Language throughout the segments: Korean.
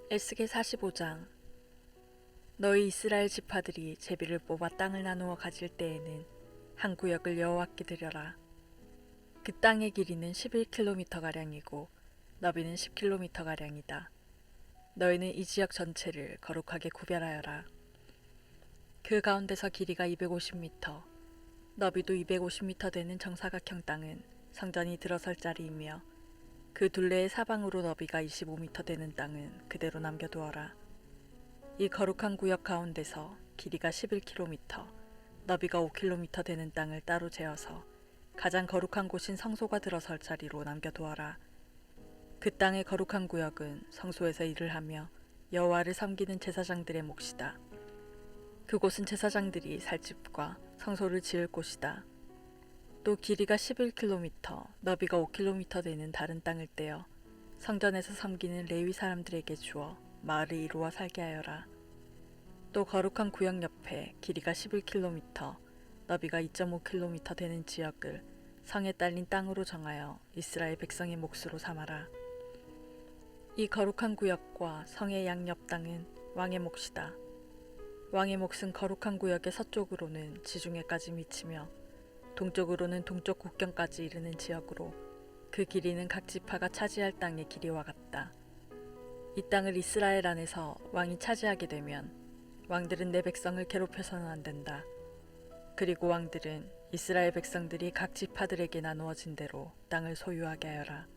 에스겔 45장. 너희 이스라엘 지파들이 제비를 뽑아 땅을 나누어 가질 때에는 한 구역을 여호와께 드려라. 그 땅의 길이는 11km가량이고 너비는 10km가량이다. 너희는 이 지역 전체를 거룩하게 구별하여라. 그 가운데서 길이가 250m, 너비도 250m 되는 정사각형 땅은 성전이 들어설 자리이며 그 둘레의 사방으로 너비가 25m 되는 땅은 그대로 남겨두어라. 이 거룩한 구역 가운데서 길이가 11km, 너비가 5km 되는 땅을 따로 재어서 가장 거룩한 곳인 성소가 들어설 자리로 남겨두어라. 그 땅의 거룩한 구역은 성소에서 일을 하며 여호와를 섬기는 제사장들의 몫이다. 그곳은 제사장들이 살 집과 성소를 지을 곳이다. 또 길이가 11km, 너비가 5km 되는 다른 땅을 떼어 성전에서 섬기는 레위 사람들에게 주어 마을을 이루어 살게 하여라. 또 거룩한 구역 옆에 길이가 11km, 너비가 2.5km 되는 지역을 성에 딸린 땅으로 정하여 이스라엘 백성의 몫으로 삼아라. 이 거룩한 구역과 성의 양옆 땅은 왕의 몫이다. 왕의 몫은 거룩한 구역의 서쪽으로는 지중해까지 미치며 동쪽으로는 동쪽 국경까지 이르는 지역으로 그 길이는 각 지파가 차지할 땅의 길이와 같다. 이 땅을 이스라엘 안에서 왕이 차지하게 되면 왕들은 내 백성을 괴롭혀서는 안 된다. 그리고 왕들은 이스라엘 백성들이 각 지파들에게 나누어진 대로 땅을 소유하게 하여라.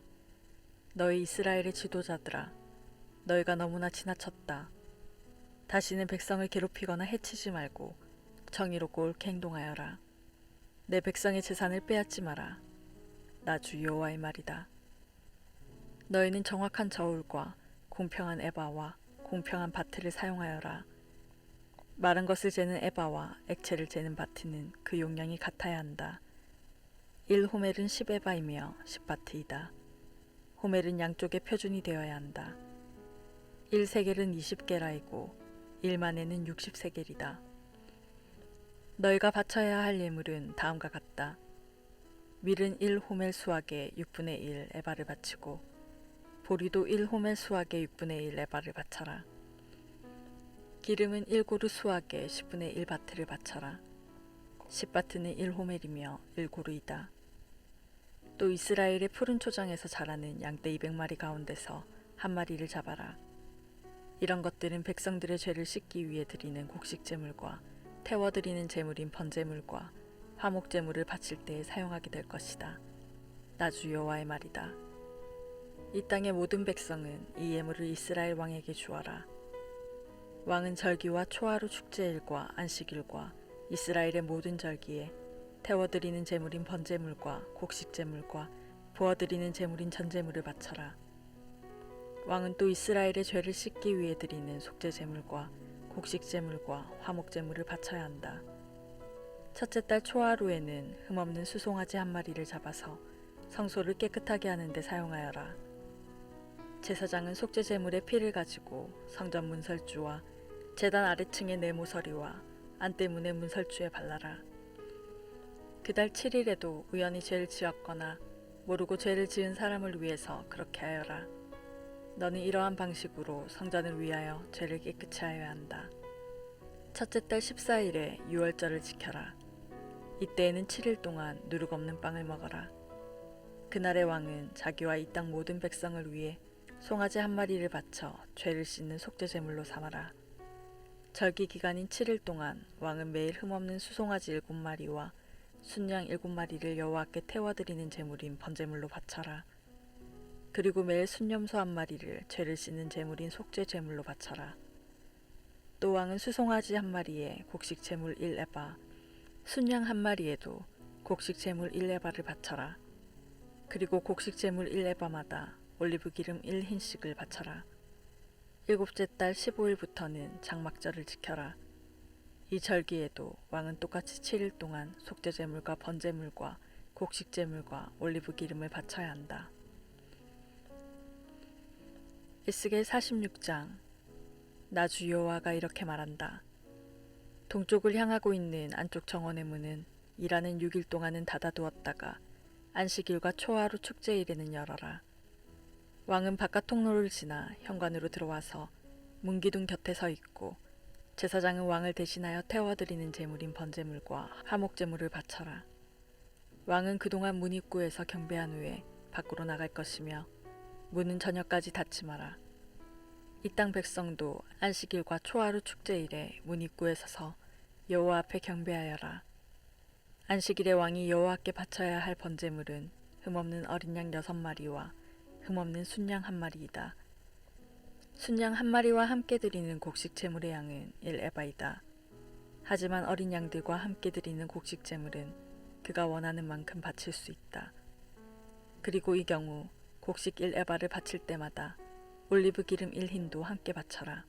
너희 이스라엘의 지도자들아, 너희가 너무나 지나쳤다. 다시는 백성을 괴롭히거나 해치지 말고 정의롭고 옳게 행동하여라. 내 백성의 재산을 빼앗지 마라. 나 주 여호와의 말이다. 너희는 정확한 저울과 공평한 에바와 공평한 바트를 사용하여라. 마른 것을 재는 에바와 액체를 재는 바트는 그 용량이 같아야 한다. 1호멜은 10에바이며 10바트이다. 호멜은 양쪽에 표준이 되어야 한다. 1세겔은 20게라이고 1만에는 60세겔이다. 너희가 바쳐야 할 예물은 다음과 같다. 밀은 1호멜 수확의 6분의 1 에바를 바치고 보리도 1호멜 수확의 6분의 1 에바를 바쳐라. 기름은 1고루 수확의 10분의 1 바트를 바쳐라. 10바트는 1호멜이며 1고루이다. 또 이스라엘의 푸른 초장에서 자라는 양떼 200마리 가운데서 한 마리를 잡아라. 이런 것들은 백성들의 죄를 씻기 위해 드리는 곡식 제물과 태워드리는 제물인 번제물과 화목제물을 바칠 때에 사용하게 될 것이다. 나 주 여호와의 말이다. 이 땅의 모든 백성은 이 예물을 이스라엘 왕에게 주어라. 왕은 절기와 초하루 축제일과 안식일과 이스라엘의 모든 절기에 태워드리는 제물인 번제물과 곡식제물과 부어드리는 제물인 전제물을 바쳐라. 왕은 또 이스라엘의 죄를 씻기 위해 드리는 속죄제물과 곡식제물과 화목제물을 바쳐야 한다. 첫째 달 초하루에는 흠없는 수송아지 한 마리를 잡아서 성소를 깨끗하게 하는 데 사용하여라. 제사장은 속죄제물의 피를 가지고 성전 문설주와 제단 아래층의 네모서리와 안대문의 문설주에 발라라. 그달 7일에도 우연히 죄를 지었거나 모르고 죄를 지은 사람을 위해서 그렇게 하여라. 너는 이러한 방식으로 성전을 위하여 죄를 깨끗이 하여야 한다. 첫째 달 14일에 유월절을 지켜라. 이때에는 7일 동안 누룩 없는 빵을 먹어라. 그날의 왕은 자기와 이 땅 모든 백성을 위해 송아지 한 마리를 바쳐 죄를 씻는 속죄제물로 삼아라. 절기 기간인 7일 동안 왕은 매일 흠없는 수송아지 7마리와 순양 7마리를 여호와께 태워드리는 제물인 번제물로 바쳐라. 그리고 매일 순염소 한 마리를 죄를 씻는 제물인 속죄 제물로 바쳐라. 또 왕은 수송아지 한 마리에 곡식 제물 1에바, 순양 한 마리에도 곡식 제물 1에바를 바쳐라. 그리고 곡식 제물 1에바마다 올리브 기름 1흰씩을 바쳐라. 일곱째 달 15일부터는 장막절을 지켜라. 이 절기에도 왕은 똑같이 7일 동안 속죄 제물과 번제물과 곡식 제물과 올리브 기름을 바쳐야 한다. 에스겔 46장. 나 주 여호와가 이렇게 말한다. 동쪽을 향하고 있는 안쪽 정원의 문은 일하는 6일 동안은 닫아두었다가 안식일과 초하루 축제일에는 열어라. 왕은 바깥 통로를 지나 현관으로 들어와서 문기둥 곁에 서 있고 제사장은 왕을 대신하여 태워드리는 제물인 번제물과 화목제물을 바쳐라. 왕은 그동안 문 입구에서 경배한 후에 밖으로 나갈 것이며 문은 저녁까지 닫지 마라. 이 땅 백성도 안식일과 초하루 축제일에 문 입구에 서서 여호와 앞에 경배하여라. 안식일에 왕이 여호와께 바쳐야 할 번제물은 흠없는 어린 양 6마리와 흠없는 순양 1마리이다. 순양 1마리와 함께 드리는 곡식 제물의 양은 1에바이다. 하지만 어린 양들과 함께 드리는 곡식 제물은 그가 원하는 만큼 바칠 수 있다. 그리고 이 경우 곡식 1에바를 바칠 때마다 올리브 기름 1흰도 함께 바쳐라.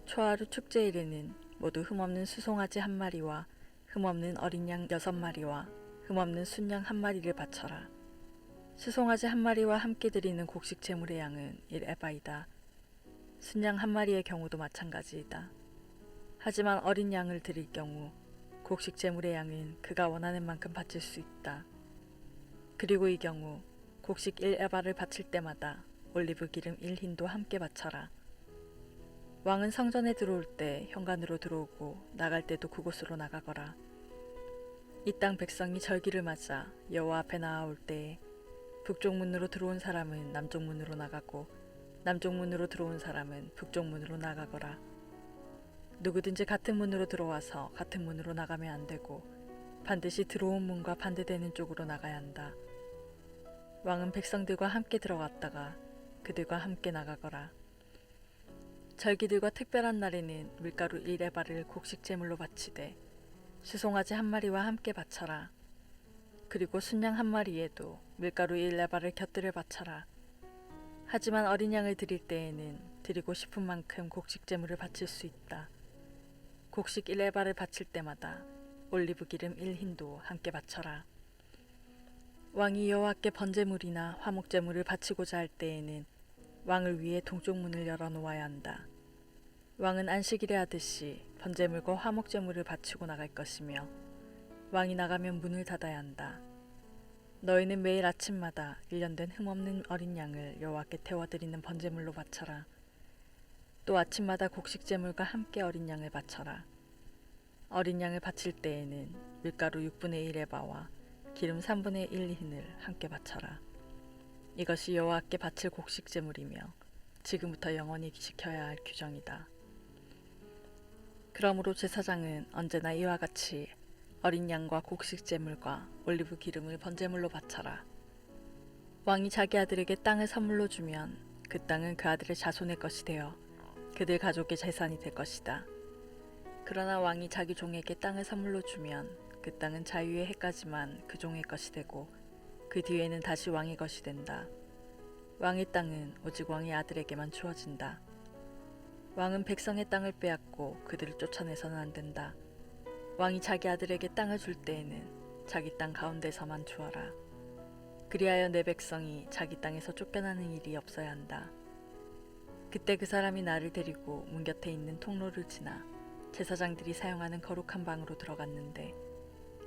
초하루 축제일에는 모두 흠없는 수송아지 1마리와 흠없는 어린 양 6마리와 흠없는 순양 1마리를 바쳐라. 수송아지 1마리와 함께 드리는 곡식 제물의 양은 1에바이다. 순양 1마리의 경우도 마찬가지이다. 하지만 어린 양을 드릴 경우 곡식 제물의 양은 그가 원하는 만큼 바칠 수 있다. 그리고 이 경우 곡식 1에바를 바칠 때마다 올리브 기름 1흰도 함께 바쳐라. 왕은 성전에 들어올 때 현관으로 들어오고 나갈 때도 그곳으로 나가거라. 이 땅 백성이 절기를 맞아 여호와 앞에 나아올 때에 북쪽 문으로 들어온 사람은 남쪽 문으로 나가고 남쪽 문으로 들어온 사람은 북쪽 문으로 나가거라. 누구든지 같은 문으로 들어와서 같은 문으로 나가면 안 되고 반드시 들어온 문과 반대되는 쪽으로 나가야 한다. 왕은 백성들과 함께 들어갔다가 그들과 함께 나가거라. 절기들과 특별한 날에는 밀가루 1에바를 곡식 제물로 바치되 수송아지 1마리와 함께 바쳐라. 그리고 순양 1마리에도 밀가루 1에바를 곁들여 바쳐라. 하지만 어린 양을 드릴 때에는 드리고 싶은 만큼 곡식 제물을 바칠 수 있다. 곡식 1에바를 바칠 때마다 올리브 기름 1흰도 함께 바쳐라. 왕이 여호와께 번제물이나 화목제물을 바치고자 할 때에는 왕을 위해 동쪽 문을 열어 놓아야 한다. 왕은 안식일에 하듯이 번제물과 화목제물을 바치고 나갈 것이며 왕이 나가면 문을 닫아야 한다. 너희는 매일 아침마다 1년 된 흠없는 어린 양을 여호와께 태워드리는 번제물로 바쳐라. 또 아침마다 곡식제물과 함께 어린 양을 바쳐라. 어린 양을 바칠 때에는 밀가루 6분의 1에바와 기름 3분의 1 흰을 함께 바쳐라. 이것이 여호와께 바칠 곡식제물이며 지금부터 영원히 지켜야 할 규정이다. 그러므로 제사장은 언제나 이와 같이 어린 양과 곡식제물과 올리브 기름을 번제물로 바쳐라. 왕이 자기 아들에게 땅을 선물로 주면 그 땅은 그 아들의 자손의 것이 되어 그들 가족의 재산이 될 것이다. 그러나 왕이 자기 종에게 땅을 선물로 주면 그 땅은 자유의 해까지만 그 종의 것이 되고 그 뒤에는 다시 왕의 것이 된다. 왕의 땅은 오직 왕의 아들에게만 주어진다. 왕은 백성의 땅을 빼앗고 그들을 쫓아내서는 안 된다. 왕이 자기 아들에게 땅을 줄 때에는 자기 땅 가운데서만 주어라. 그리하여 내 백성이 자기 땅에서 쫓겨나는 일이 없어야 한다. 그때 그 사람이 나를 데리고 문 곁에 있는 통로를 지나 제사장들이 사용하는 거룩한 방으로 들어갔는데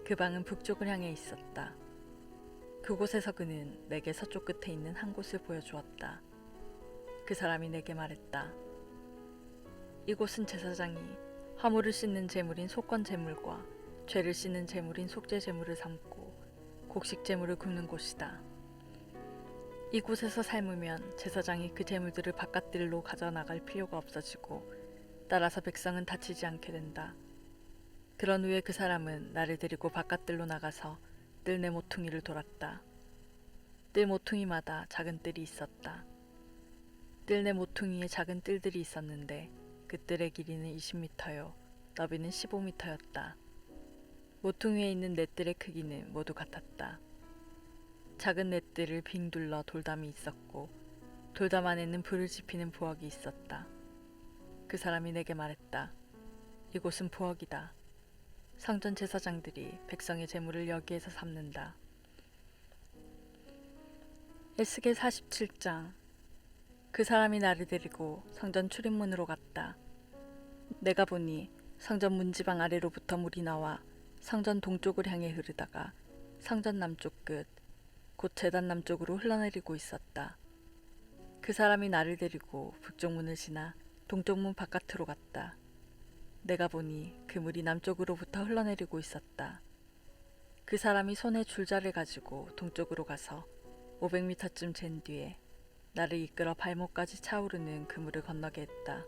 그 방은 북쪽을 향해 있었다. 그곳에서 그는 내게 서쪽 끝에 있는 한 곳을 보여주었다. 그 사람이 내게 말했다. 이곳은 제사장이 화물을 씻는 제물인 속건 제물과 죄를 씻는 제물인 속죄 제물을 삼고 곡식 제물을 굽는 곳이다. 이곳에서 삶으면 제사장이 그 제물들을 바깥들로 가져나갈 필요가 없어지고 따라서 백성은 다치지 않게 된다. 그런 후에 그 사람은 나를 데리고 바깥들로 나가서 뜰내 모퉁이를 돌았다. 뜰 모퉁이마다 작은 뜰이 있었다. 뜰내 모퉁이에 작은 뜰들이 있었는데 그 뜰의 길이는 20m요, 너비는 15m였다. 모퉁이에 있는 네 뜰의 크기는 모두 같았다. 작은 네 뜰을 빙 둘러 돌담이 있었고 돌담 안에는 불을 지피는 부엌이 있었다. 그 사람이 내게 말했다. 이곳은 부엌이다. 성전 제사장들이 백성의 제물을 여기에서 삶는다. 에스겔 47장. 그 사람이 나를 데리고 성전 출입문으로 갔다. 내가 보니 성전 문지방 아래로부터 물이 나와 성전 동쪽을 향해 흐르다가 성전 남쪽 끝, 곧 제단 남쪽으로 흘러내리고 있었다. 그 사람이 나를 데리고 북쪽 문을 지나 동쪽 문 바깥으로 갔다. 내가 보니 그물이 남쪽으로부터 흘러내리고 있었다. 그 사람이 손에 줄자를 가지고 동쪽으로 가서 500m쯤 잰 뒤에 나를 이끌어 발목까지 차오르는 그물을 건너게 했다.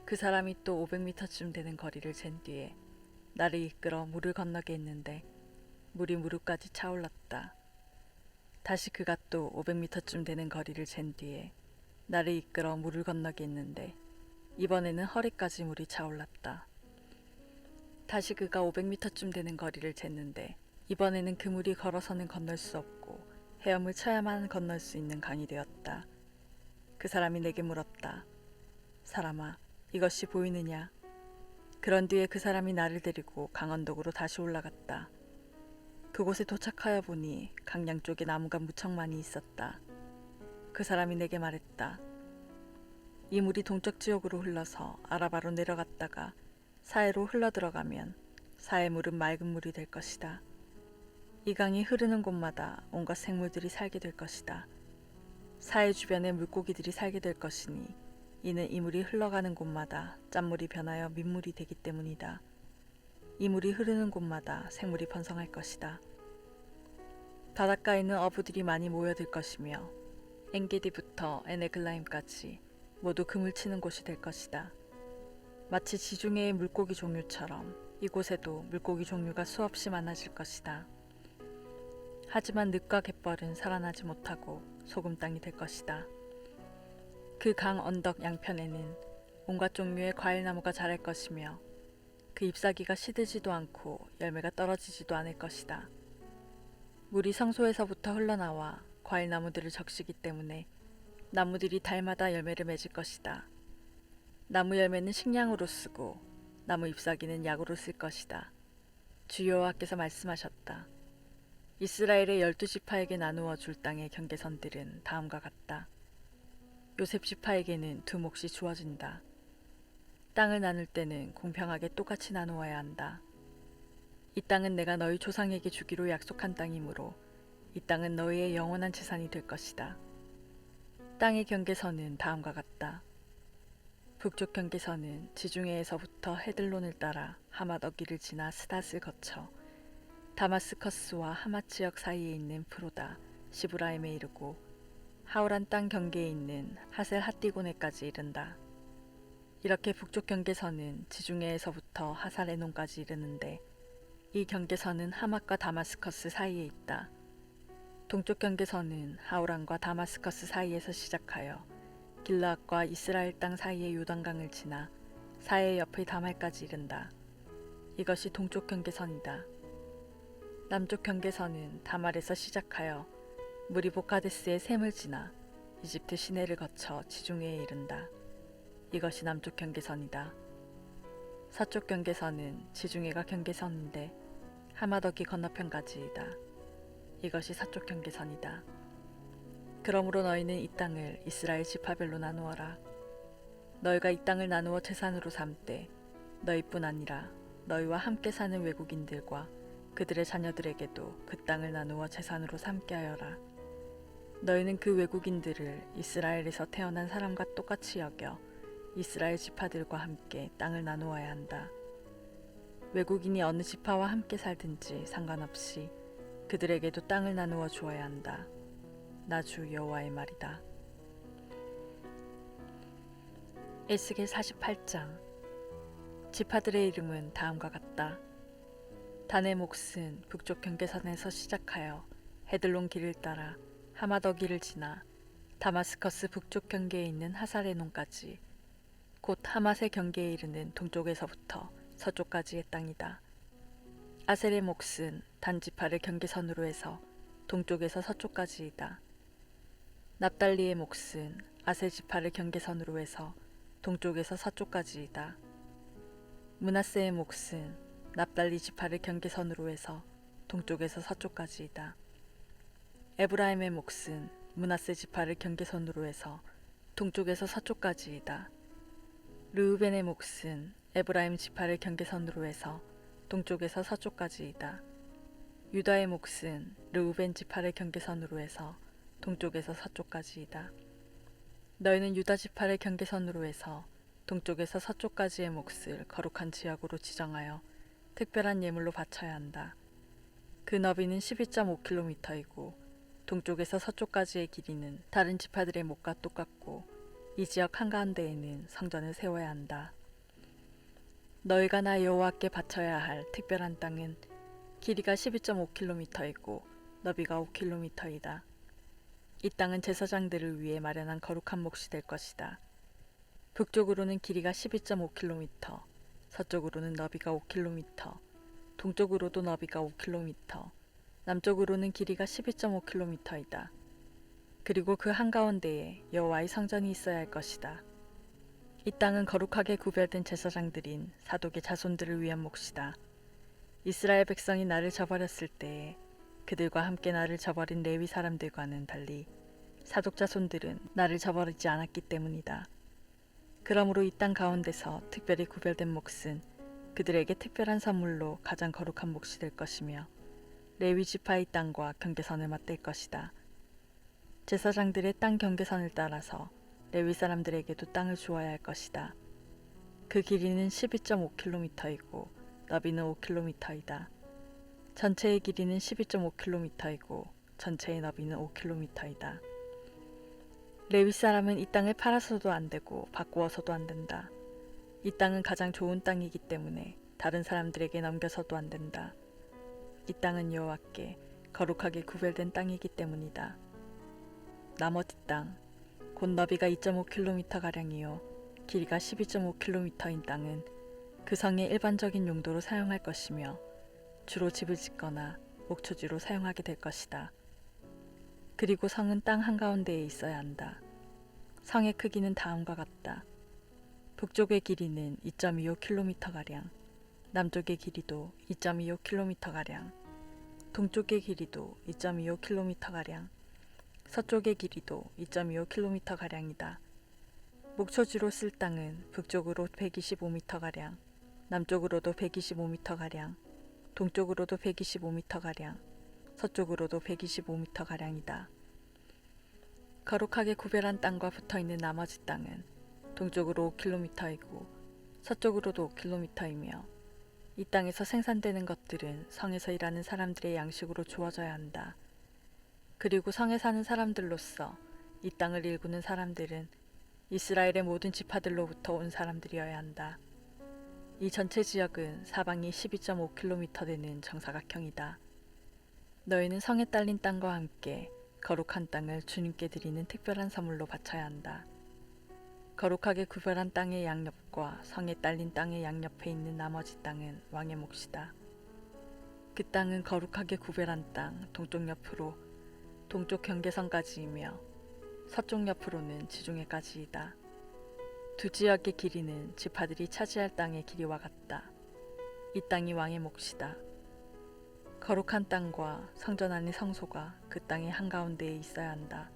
그 사람이 또 500m쯤 되는 거리를 잰 뒤에 나를 이끌어 물을 건너게 했는데 물이 무릎까지 차올랐다. 다시 그가 또 500m쯤 되는 거리를 잰 뒤에 나를 이끌어 물을 건너게 했는데 이번에는 허리까지 물이 차올랐다. 다시 그가 500m쯤 되는 거리를 쟀는데 이번에는 그 물이 걸어서는 건널 수 없고 헤엄을 쳐야만 건널 수 있는 강이 되었다. 그 사람이 내게 물었다. 사람아, 이것이 보이느냐? 그런 뒤에 그 사람이 나를 데리고 강 언덕으로 다시 올라갔다. 그곳에 도착하여 보니 강 양쪽에 나무가 무척 많이 있었다. 그 사람이 내게 말했다. 이 물이 동쪽 지역으로 흘러서 아라바로 내려갔다가 사해로 흘러들어가면 사해 물은 맑은 물이 될 것이다. 이 강이 흐르는 곳마다 온갖 생물들이 살게 될 것이다. 사해 주변에 물고기들이 살게 될 것이니 이는 이 물이 흘러가는 곳마다 짠물이 변하여 민물이 되기 때문이다. 이 물이 흐르는 곳마다 생물이 번성할 것이다. 바닷가에는 어부들이 많이 모여들 것이며 엔게디부터 에네글라임까지 모두 그물 치는 곳이 될 것이다. 마치 지중해의 물고기 종류처럼 이곳에도 물고기 종류가 수없이 많아질 것이다. 하지만 늑과 갯벌은 살아나지 못하고 소금 땅이 될 것이다. 그 강 언덕 양편에는 온갖 종류의 과일나무가 자랄 것이며 그 잎사귀가 시들지도 않고 열매가 떨어지지도 않을 것이다. 물이 성소에서부터 흘러나와 과일나무들을 적시기 때문에 나무들이 달마다 열매를 맺을 것이다. 나무 열매는 식량으로 쓰고 나무 잎사귀는 약으로 쓸 것이다. 주 여호와께서 말씀하셨다. 이스라엘의 12지파에게 나누어 줄 땅의 경계선들은 다음과 같다. 요셉 지파에게는 두 몫이 주어진다. 땅을 나눌 때는 공평하게 똑같이 나누어야 한다. 이 땅은 내가 너희 조상에게 주기로 약속한 땅이므로 이 땅은 너희의 영원한 재산이 될 것이다. 땅의 경계선은 다음과 같다. 북쪽 경계선은 지중해에서부터 헤들론을 따라 하맛 어기를 지나 스닷을 거쳐 다마스커스와 하맛 지역 사이에 있는 프로다 시브라임에 이르고 하오란 땅 경계에 있는 하셀 핫디고네까지 이른다. 이렇게 북쪽 경계선은 지중해에서부터 하살에논까지 이르는데 이 경계선은 하맛과 다마스커스 사이에 있다. 동쪽 경계선은 하오란과 다마스커스 사이에서 시작하여 길라앗과 이스라엘 땅 사이의 요단강을 지나 사해 옆의 다말까지 이른다. 이것이 동쪽 경계선이다. 남쪽 경계선은 다말에서 시작하여 무리보카데스의 샘을 지나 이집트 시내를 거쳐 지중해에 이른다. 이것이 남쪽 경계선이다. 서쪽 경계선은 지중해가 경계선인데 하마더기 건너편까지이다. 이것이 서쪽 경계선이다. 그러므로 너희는 이 땅을 이스라엘 지파별로 나누어라. 너희가 이 땅을 나누어 재산으로 삼되 너희뿐 아니라 너희와 함께 사는 외국인들과 그들의 자녀들에게도 그 땅을 나누어 재산으로 삼게 하여라. 너희는 그 외국인들을 이스라엘에서 태어난 사람과 똑같이 여겨 이스라엘 지파들과 함께 땅을 나누어야 한다. 외국인이 어느 지파와 함께 살든지 상관없이 그들에게도 땅을 나누어 주어야 한다. 나 주 여호와의 말이다. 에스겔 48장. 지파들의 이름은 다음과 같다. 단의 몫은 북쪽 경계선에서 시작하여 헤들론 길을 따라 하마더기를 지나 다마스커스 북쪽 경계에 있는 하살에논까지 곧 하맛의 경계에 이르는 동쪽에서부터 서쪽까지의 땅이다. 아셀의 몫은 단 지파를 경계선으로 해서 동쪽에서 서쪽까지이다. 납달리의 몫은 아셀 지파를 경계선으로 해서 동쪽에서 서쪽까지이다. 므낫세의 몫은 납달리 지파를 경계선으로 해서 동쪽에서 서쪽까지이다. 에브라임의 몫은 므낫세 지파를 경계선으로 해서 동쪽에서 서쪽까지이다. 르우벤의 몫은 에브라임 지파를 경계선으로 해서 동쪽에서 서쪽까지이다. 유다의 몫은 르우벤 지파를 경계선으로 해서 동쪽에서 서쪽까지이다. 너희는 유다 지파를 경계선으로 해서 동쪽에서 서쪽까지의 몫을 거룩한 지역으로 지정하여 특별한 예물로 바쳐야 한다. 그 너비는 12.5km이고 동쪽에서 서쪽까지의 길이는 다른 지파들의 몫과 똑같고 이 지역 한가운데에는 성전을 세워야 한다. 너희가 나 여호와께 바쳐야 할 특별한 땅은 길이가 12.5km이고 너비가 5km이다. 이 땅은 제사장들을 위해 마련한 거룩한 몫이 될 것이다. 북쪽으로는 길이가 12.5km, 서쪽으로는 너비가 5km, 동쪽으로도 너비가 5km, 남쪽으로는 길이가 12.5km이다. 그리고 그 한가운데에 여호와의 성전이 있어야 할 것이다. 이 땅은 거룩하게 구별된 제사장들인 사독의 자손들을 위한 몫이다. 이스라엘 백성이 나를 저버렸을 때에 그들과 함께 나를 저버린 레위 사람들과는 달리 사독 자손들은 나를 저버리지 않았기 때문이다. 그러므로 이 땅 가운데서 특별히 구별된 몫은 그들에게 특별한 선물로 가장 거룩한 몫이 될 것이며 레위 지파의 땅과 경계선을 맞댈 것이다. 제사장들의 땅 경계선을 따라서 레위 사람들에게도 땅을 주어야 할 것이다. 그 길이는 12.5km이고 너비는 5km이다. 전체의 길이는 12.5km이고 전체의 너비는 5km이다. 레위 사람은 이 땅을 팔아서도 안 되고 바꾸어서도 안 된다. 이 땅은 가장 좋은 땅이기 때문에 다른 사람들에게 넘겨서도 안 된다. 이 땅은 여호와께 거룩하게 구별된 땅이기 때문이다. 나머지 땅, 곧 너비가 2.5km가량이요 길이가 12.5km인 땅은 그 성의 일반적인 용도로 사용할 것이며 주로 집을 짓거나 목초지로 사용하게 될 것이다. 그리고 성은 땅 한가운데에 있어야 한다. 성의 크기는 다음과 같다. 북쪽의 길이는 2.25km가량, 남쪽의 길이도 2.25km가량, 동쪽의 길이도 2.25km가량, 서쪽의 길이도 2.25km가량이다. 목초지로 쓸 땅은 북쪽으로 125m가량, 남쪽으로도 125m가량, 동쪽으로도 125m가량, 서쪽으로도 125m가량이다. 거룩하게 구별한 땅과 붙어있는 나머지 땅은 동쪽으로 5km이고 서쪽으로도 5km이며 이 땅에서 생산되는 것들은 성에서 일하는 사람들의 양식으로 주어져야 한다. 그리고 성에 사는 사람들로서 이 땅을 일구는 사람들은 이스라엘의 모든 지파들로부터 온 사람들이어야 한다. 이 전체 지역은 사방이 12.5km 되는 정사각형이다. 너희는 성에 딸린 땅과 함께 거룩한 땅을 주님께 드리는 특별한 선물로 바쳐야 한다. 거룩하게 구별한 땅의 양옆과 성에 딸린 땅의 양옆에 있는 나머지 땅은 왕의 몫이다. 그 땅은 거룩하게 구별한 땅 동쪽 옆으로 동쪽 경계선까지이며 서쪽 옆으로는 지중해까지이다. 두 지역의 길이는 지파들이 차지할 땅의 길이와 같다. 이 땅이 왕의 몫이다. 거룩한 땅과 성전 안의 성소가 그 땅의 한가운데에 있어야 한다.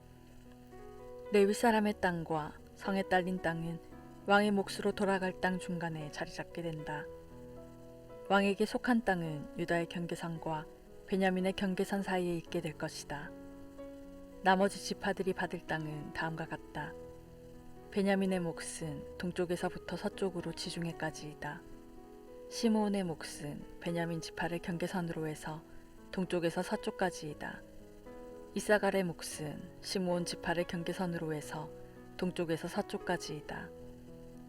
레위 사람의 땅과 성에 딸린 땅은 왕의 몫으로 돌아갈 땅 중간에 자리 잡게 된다. 왕에게 속한 땅은 유다의 경계선과 베냐민의 경계선 사이에 있게 될 것이다. 나머지 지파들이 받을 땅은 다음과 같다. 베냐민의 몫은 동쪽에서부터 서쪽으로 지중해까지이다. 시므온의 몫은 베냐민 지파를 경계선으로 해서 동쪽에서 서쪽까지이다. 이사갈의 몫은 시므온 지파를 경계선으로 해서 동쪽에서 서쪽까지이다.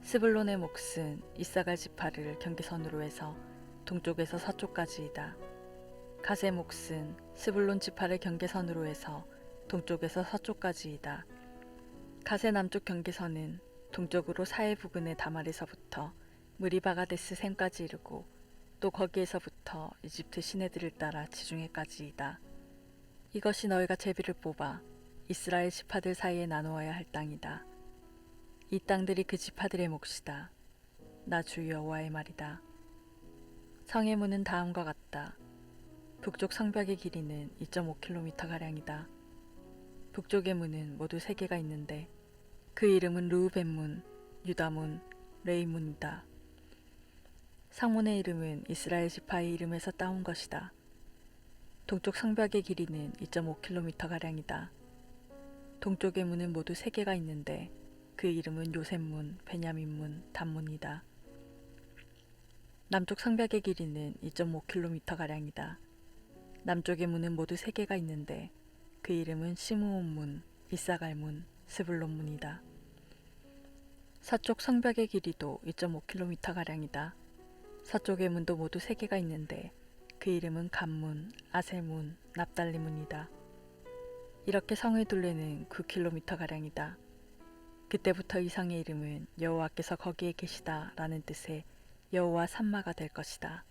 스불론의 몫은 이사갈 지파를 경계선으로 해서 동쪽에서 서쪽까지이다. 갓의 몫은 스불론 지파를 경계선으로 해서 동쪽에서 서쪽까지이다. 갓의 남쪽 경계선은 동쪽으로 사해 부근의 다말에서부터 무리바가데스 샘까지 이르고 또 거기에서부터 이집트 시내들을 따라 지중해까지이다. 이것이 너희가 제비를 뽑아 이스라엘 지파들 사이에 나누어야 할 땅이다. 이 땅들이 그 지파들의 몫이다. 나 주 여호와의 말이다. 성의 문은 다음과 같다. 북쪽 성벽의 길이는 2.5km가량이다. 북쪽의 문은 모두 3개가 있는데 그 이름은 르우벤문, 유다문, 레이문이다. 상문의 이름은 이스라엘 지파의 이름에서 따온 것이다. 동쪽 성벽의 길이는 2.5km가량이다. 동쪽의 문은 모두 3개가 있는데 그 이름은 요셉문, 베냐민문, 단문이다. 남쪽 성벽의 길이는 2.5km가량이다. 남쪽의 문은 모두 3개가 있는데 그 이름은 시므온문, 이사갈문, 스불론문이다. 서쪽 성벽의 길이도 2.5km가량이다. 서쪽의 문도 모두 3개가 있는데 그 이름은 간문, 아셀문, 납달리문이다. 이렇게 성의 둘레는 9km가량이다. 그때부터 이 성의 이름은 여호와께서 거기에 계시다 라는 뜻의 여호와 삼마가 될 것이다.